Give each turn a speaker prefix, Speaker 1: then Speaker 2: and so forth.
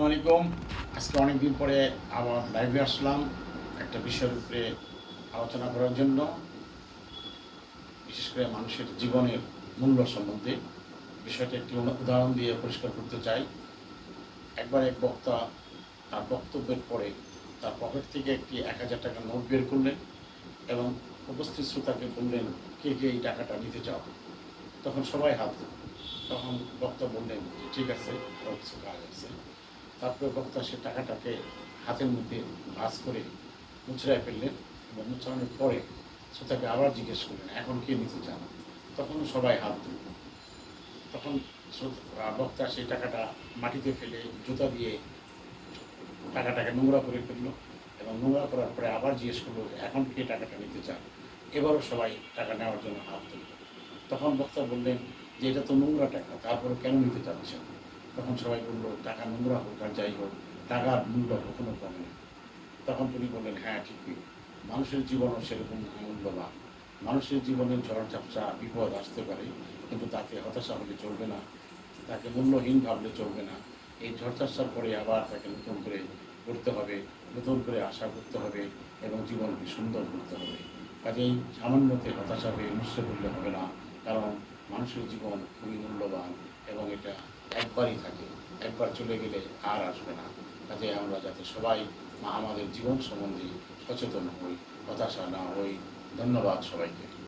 Speaker 1: আলাইকুম। আজকে অনেক দিন পরে আবার লাইভে আসলাম একটা বিষয়ের উপরে আলোচনা করার জন্য, বিশেষ করে মানুষের জীবনের মূল্য সম্বন্ধে। বিষয়টা একটি উদাহরণ দিয়ে পরিষ্কার করতে চাই। একবার এক বক্তা তার বক্তব্যের পরে তার পকেট থেকে একটি ১,০০০ টাকার নোট বের করলেন এবং উপস্থিত শ্রোতাকে বললেন, কে কে এই টাকাটা নিতে চাও? তখন সবাই হাত তুলল। তখন বক্তা বললেন যে ঠিক আছে, আরও কিছু কাজ আছে। তারপরে বক্তা সে টাকাটাকে হাতের মধ্যে ভাঁজ করে মুচড়ায় ফেললেন এবং মুচড়ানোর পরে শ্রোতাকে আবার জিজ্ঞেস করলেন, এখন কে নিতে চান? তখন সবাই হাত তুলল। তখন বক্তা সেই টাকাটা মাটিতে ফেলে জুতা দিয়ে টাকাটাকে নোংরা করে ফেললো এবং নোংরা করার পরে আবার জিজ্ঞেস করলো, এখন কে টাকাটা নিতে চান? এবারও সবাই টাকা নেওয়ার জন্য হাত তুলল। তখন বক্তা বললেন যে এটা তো নোংরা টাকা, তারপরে কেন নিতে চাচ্ছেন? তখন সবাই বলল, টাকা নোংরা হোক আর যাই হোক, টাকার মূল্য কখনো কমে না। তখন তিনি বললেন, হ্যাঁ ঠিকই, মানুষের জীবনও সেরকম মূল্যবান। মানুষের জীবনে ঝড় ঝাপসা বিপদ আসতে পারে, কিন্তু তাকে হতাশা হলে চলবে না, তাকে মূল্যহীন ভাবলে চলবে না। এই ঝড় ঝাপসার পরে আবার তাকে নতুন করে করতে হবে, নতুন করে আশা করতে হবে এবং জীবনকে সুন্দর করতে হবে। কাজেই সামান্যতে হতাশা হয়ে মুছড়ে পড়লে হবে না, কারণ মানুষের জীবন খুবই মূল্যবান এবং এটা একবারই থাকে, একবার চলে গেলে আর আসবে না। কাজে আমরা যাতে সবাই আমাদের জীবন সম্বন্ধে সচেতন হই, হতাশা না হই। ধন্যবাদ সবাইকে।